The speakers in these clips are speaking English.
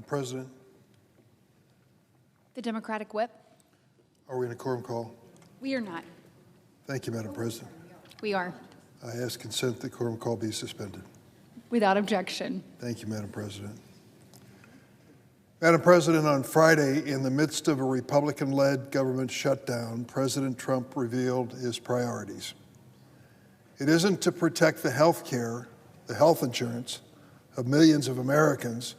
Madam President, The Democratic Whip. are we in a quorum call? We are not. Thank you, Madam President. We are. I ask consent that quorum call be suspended. Without objection. Thank you, Madam President. Madam President, on Friday, in the midst of a Republican-led government shutdown, President Trump revealed his priorities. It isn't to protect the health care, the health insurance of millions of Americans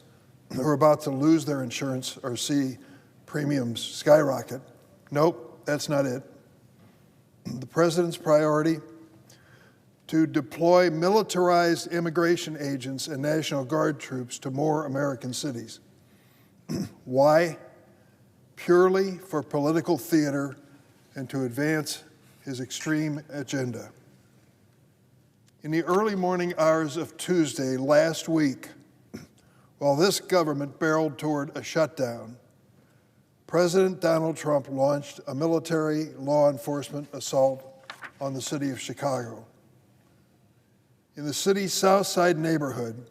who are about to lose their insurance or see premiums skyrocket. Nope, that's not it. The president's priority: to deploy militarized immigration agents and National Guard troops to more American cities. Why? Purely for political theater and to advance his extreme agenda. In the early morning hours of Tuesday last week, while this government barreled toward a shutdown, President Donald Trump launched a military law enforcement assault on the city of Chicago. In the city's South Side neighborhood,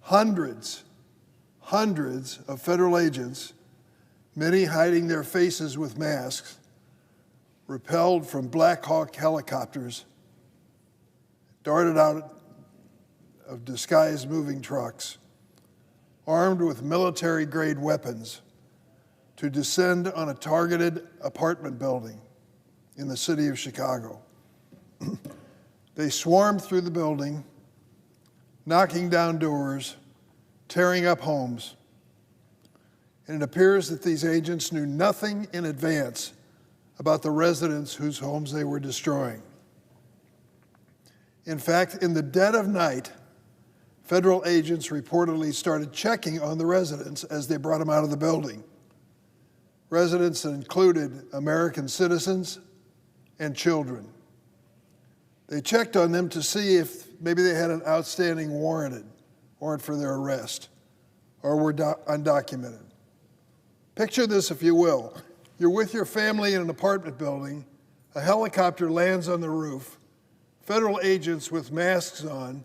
hundreds of federal agents, many hiding their faces with masks, rappelled from Black Hawk helicopters, darted out of disguised moving trucks, armed with military-grade weapons, to descend on a targeted apartment building in the city of Chicago. They swarmed through the building, knocking down doors, tearing up homes. And it appears that these agents knew nothing in advance about the residents whose homes they were destroying. In fact, in the dead of night, federal agents reportedly started checking on the residents as they brought them out of the building. Residents that included American citizens and children. They checked on them to see if maybe they had an outstanding warrant for their arrest, or were undocumented. Picture this, if you will. You're with your family in an apartment building, a helicopter lands on the roof, federal agents with masks on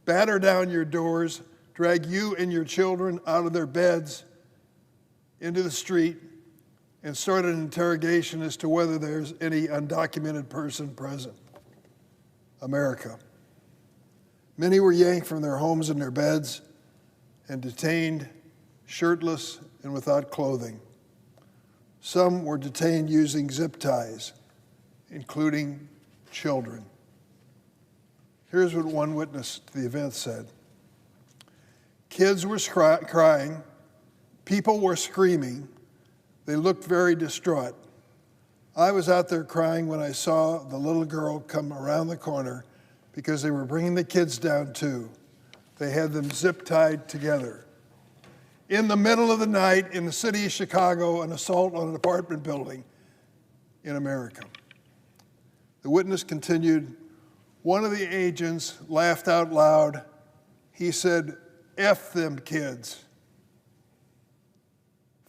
batter down your doors, drag you and your children out of their beds into the street, and start an interrogation as to whether there's any undocumented person present. America. Many were yanked from their homes and their beds and detained shirtless and without clothing. Some were detained using zip ties, including children. Here's what one witness to the event said. Kids were crying, people were screaming, they looked very distraught. I was out there crying when I saw the little girl come around the corner because they were bringing the kids down too. They had them zip-tied together. In the middle of the night in the city of Chicago, an assault on an apartment building in America. The witness continued, one of the agents laughed out loud. He said, F them kids.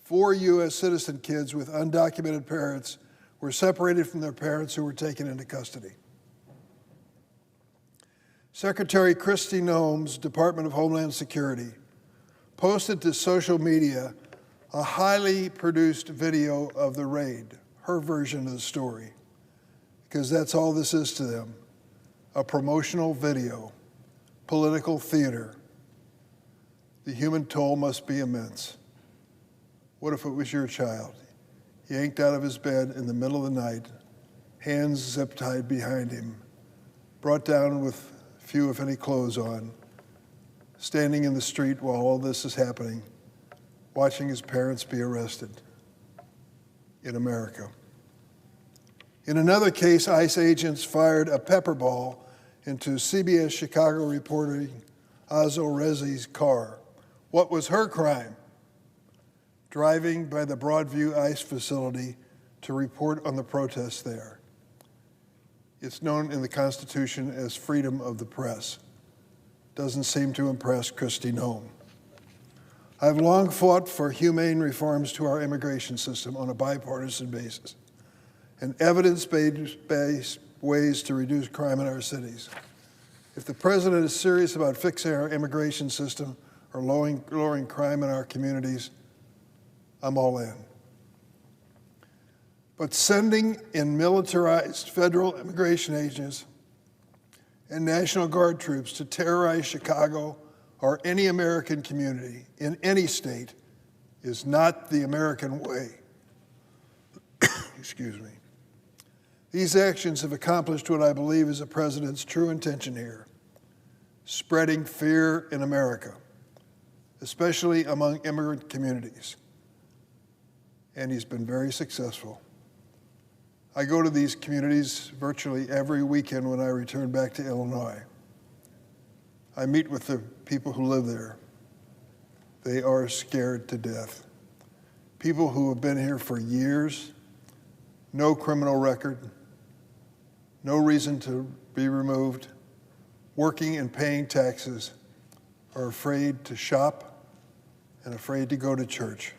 4 U.S. citizen kids with undocumented parents were separated from their parents who were taken into custody. Secretary Kristi Noem's Department of Homeland Security posted to social media a highly produced video of the raid, her version of the story, because that's all this is to them, a promotional video, political theater. The human toll must be immense. What if it was your child, yanked out of his bed in the middle of the night, hands zip-tied behind him, brought down with few, if any, clothes on, standing in the street while all this is happening, watching his parents be arrested in America. In another case, ICE agents fired a pepper ball into CBS Chicago reporter Azo Rezi's car. What was her crime? Driving by the Broadview ICE facility to report on the protests there. It's known in the Constitution as freedom of the press. Doesn't seem to impress Kristi Noem. I've long fought for humane reforms to our immigration system on a bipartisan basis and evidence-based ways to reduce crime in our cities. If the president is serious about fixing our immigration system, or lowering crime in our communities, I'm all in. But sending in militarized federal immigration agents and National Guard troops to terrorize Chicago or any American community in any state is not the American way. Excuse me. These actions have accomplished what I believe is the president's true intention here: spreading fear in America, especially among immigrant communities. And he's been very successful. I go to these communities virtually every weekend when I return back to Illinois. I meet with the people who live there. They are scared to death. People who have been here for years, no criminal record, no reason to be removed, working and paying taxes, are afraid to shop and afraid to go to church.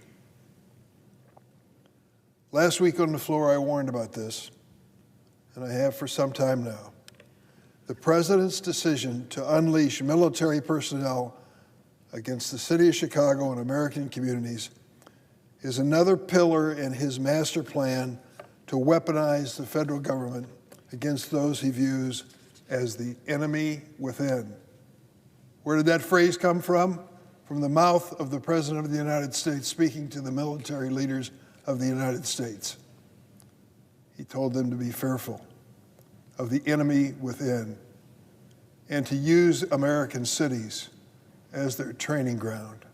Last week on the floor, I warned about this, and I have for some time now. The president's decision to unleash military personnel against the city of Chicago and American communities is another pillar in his master plan to weaponize the federal government against those he views as the enemy within. Where did that phrase come from? From the mouth of the President of the United States speaking to the military leaders of the United States. He told them to be fearful of the enemy within and to use American cities as their training ground.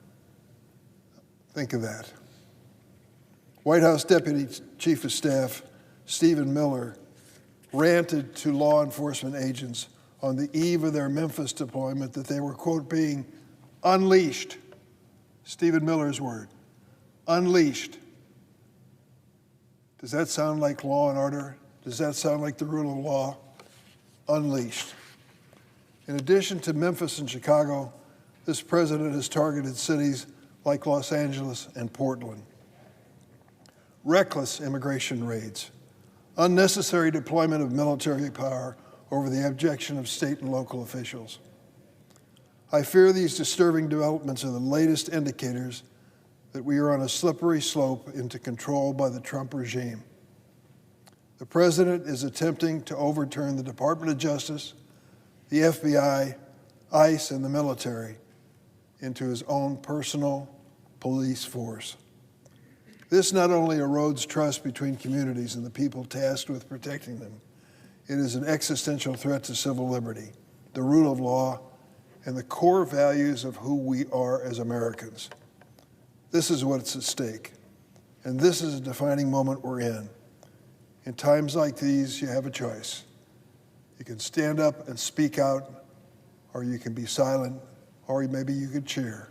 Think of that. White House Deputy Chief of Staff Stephen Miller ranted to law enforcement agents on the eve of their Memphis deployment that they were, quote, being unleashed. Stephen Miller's word, unleashed. Does that sound like law and order? Does that sound like the rule of law? Unleashed. In addition to Memphis and Chicago, this president has targeted cities like Los Angeles and Portland. Reckless immigration raids, unnecessary deployment of military power over the objection of state and local officials. I fear these disturbing developments are the latest indicators that we are on a slippery slope into control by the Trump regime. The president is attempting to overturn the Department of Justice, the FBI, ICE, and the military into his own personal police force. This not only erodes trust between communities and the people tasked with protecting them, it is an existential threat to civil liberty, the rule of law, and the core values of who we are as Americans. This is what's at stake, and this is a defining moment we're in. In times like these, you have a choice. You can stand up and speak out, or you can be silent, or maybe you could cheer.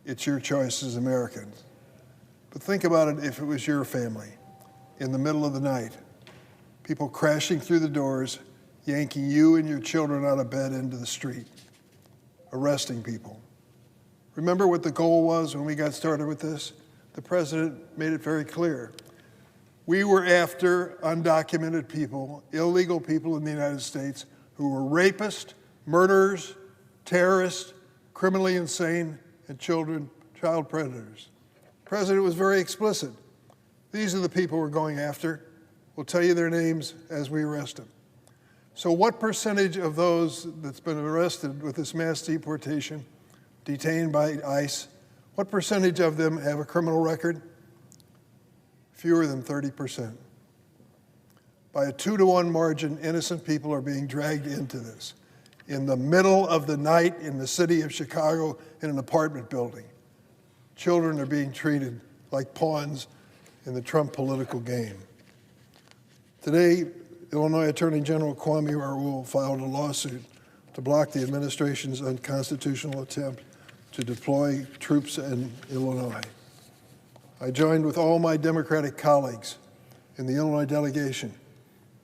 It's your choice as Americans. But think about it if it was your family, in the middle of the night, people crashing through the doors, yanking you and your children out of bed into the street, arresting people. Remember what the goal was when we got started with this? The president made it very clear. We were after undocumented people, illegal people in the United States who were rapists, murderers, terrorists, criminally insane, and child predators. The president was very explicit. These are the people we're going after. We'll tell you their names as we arrest them. So what percentage of those that's been arrested with this mass deportation, detained by ICE, what percentage of them have a criminal record? Fewer than 30%. By a 2-to-1 margin, innocent people are being dragged into this. In the middle of the night in the city of Chicago in an apartment building, children are being treated like pawns in the Trump political game. Today, Illinois Attorney General Kwame Raoul filed a lawsuit to block the administration's unconstitutional attempt to deploy troops in Illinois. I joined with all my Democratic colleagues in the Illinois delegation,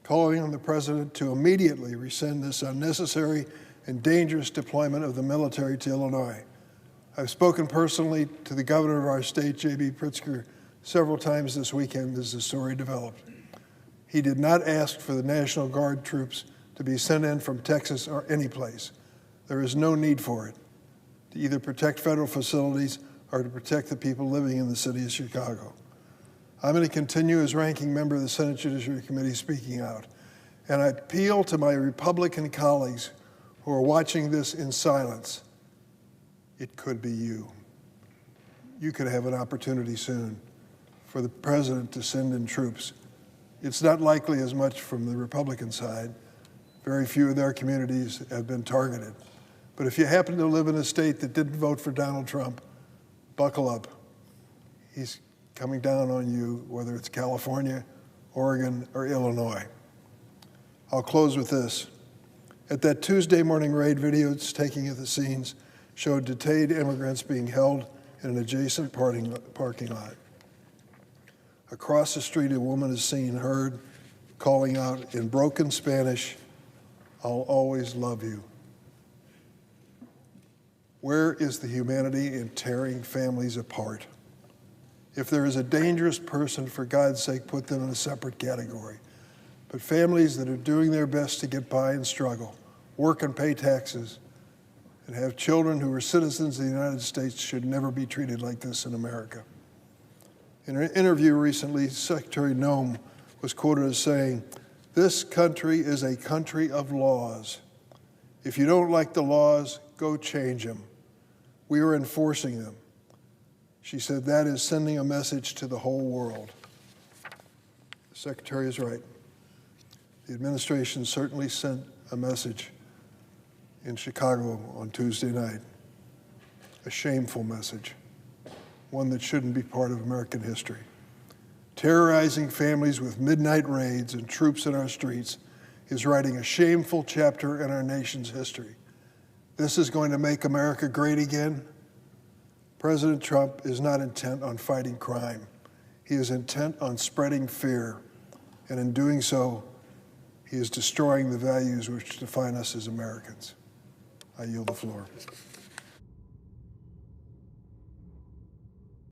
calling on the president to immediately rescind this unnecessary and dangerous deployment of the military to Illinois. I've spoken personally to the governor of our state, J.B. Pritzker, several times this weekend as the story developed. He did not ask for the National Guard troops to be sent in from Texas or any place. There is no need for it. to either protect federal facilities or to protect the people living in the city of Chicago. I'm going to continue as ranking member of the Senate Judiciary Committee speaking out. And I appeal to my Republican colleagues who are watching this in silence. It could be you. You could have an opportunity soon for the president to send in troops. It's not likely as much from the Republican side. Very few of their communities have been targeted. But if you happen to live in a state that didn't vote for Donald Trump, buckle up. He's coming down on you, whether it's California, Oregon, or Illinois. I'll close with this. At that Tuesday morning raid, videos taking at the scenes showed detained immigrants being held in an adjacent parking lot. Across the street, a woman is seen heard calling out in broken Spanish, "I'll always love you." Where is the humanity in tearing families apart? If there is a dangerous person, for God's sake, put them in a separate category. But families that are doing their best to get by and struggle, work and pay taxes, and have children who are citizens of the United States should never be treated like this in America. In an interview recently, Secretary Noem was quoted as saying, "This country is a country of laws. If you don't like the laws, go change them. We are enforcing them." She said that is sending a message to the whole world. The Secretary is right. The administration certainly sent a message in Chicago on Tuesday night, a shameful message, one that shouldn't be part of American history. Terrorizing families with midnight raids and troops in our streets is writing a shameful chapter in our nation's history. This is going to make America great again. President Trump is not intent on fighting crime. He is intent on spreading fear, and in doing so, he is destroying the values which define us as Americans. I yield the floor.